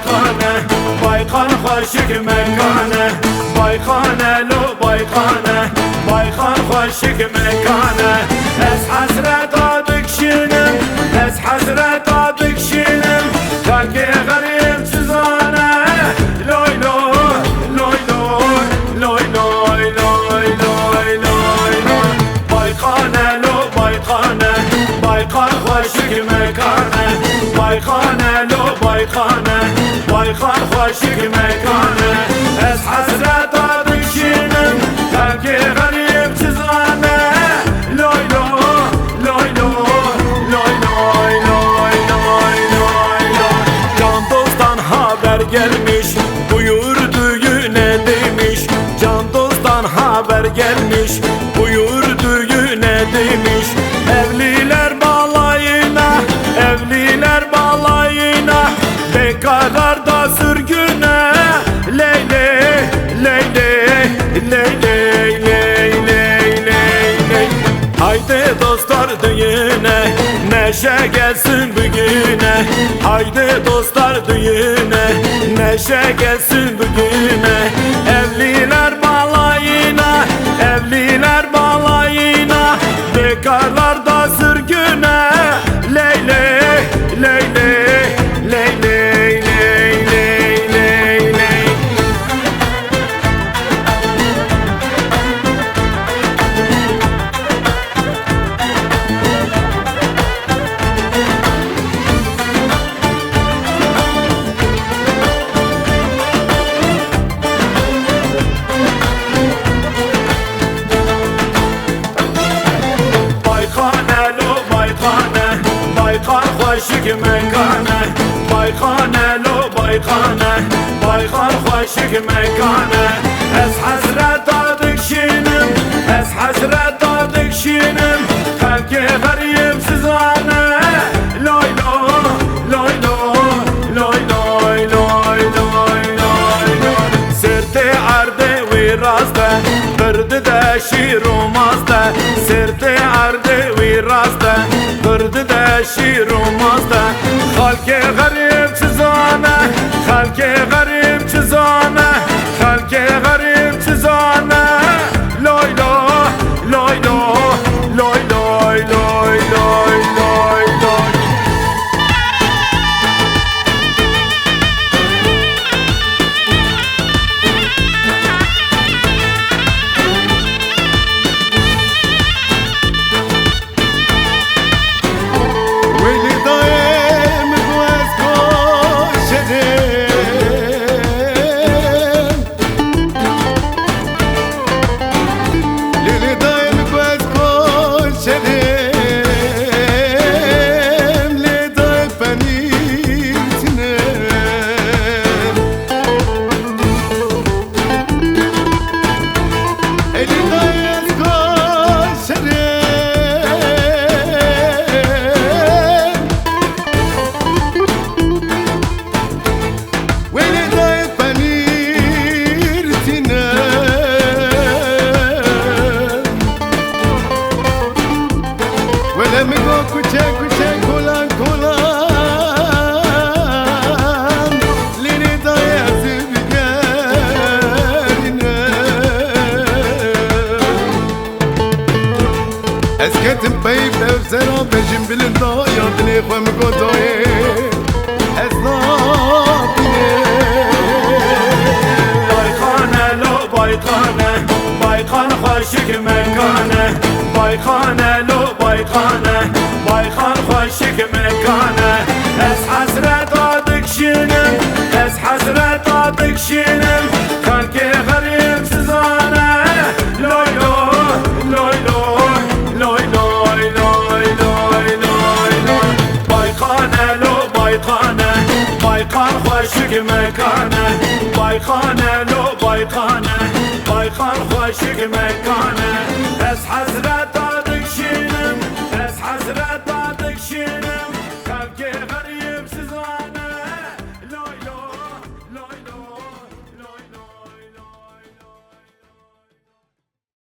baykhane, baykhane خوشک مکانه baykhane لو baykhane, baykhane خوشک مکانه از حسرت بکشینم از حسرت بکشینم خاک غریب سوزانه لوی لوی لوی لوی لوی لوی لوی لوی لوی baykhane لو baykhane, baykhane خوشک مکانه baykhane لو baykhane, baykhane خوشک مکانه از حسرت بکشینم خاک غریب سوزانه لوی لوی لوی لوی لوی لوی لوی لوی لوی can dosttan haber gelmiş buyur düğüne demiş can dosttan haber gelmiş buyur düğüne demiş evliler balayına evliler balayına bekarlar da sürgüne leyle leyle leyle leyle leyle haydi dostlar düğüne neşe gelsin bugüne haydi dostlar düğüne neşe gelsin bugüne evliler balayına evliler balayına bekarlar da sürgüne leyle leyle leyle leyle leyle baykhane خوشک مکانه baykhane لو baykhane, baykhane خوشک مکانه از حسرت بکشینم از حسرت بکشینم خاک غریب سوزانه لوی لوی لوی لوی لوی لوی لوی لوی سرت عرض وی راسته برد ده شیر و ماسته سرت عرض وی راسته برد ده شیر و ماسته خالک غریب چیزانه خالک غریب چیزانه خالک غریب چیزانه لوی لوی لوی لوی لوی لوی لوی لوی لوی اسكتم بيب بزرا بجم بالله ياضني خوم قطعي اسنابني baykhane لو baykhane, baykhane خوشک مکانه baykhane لو baykhane, baykhane خوشک مکانه از حسرت بکشینم از حسرت بکشینم خاک غریب سوزانه لوی لوی لوی لوی لوی لوی لوی لوی baykhane لو baykhane, baykhane خوشک مکانه baykhane لو baykhane, baykhane خوشک مکانه از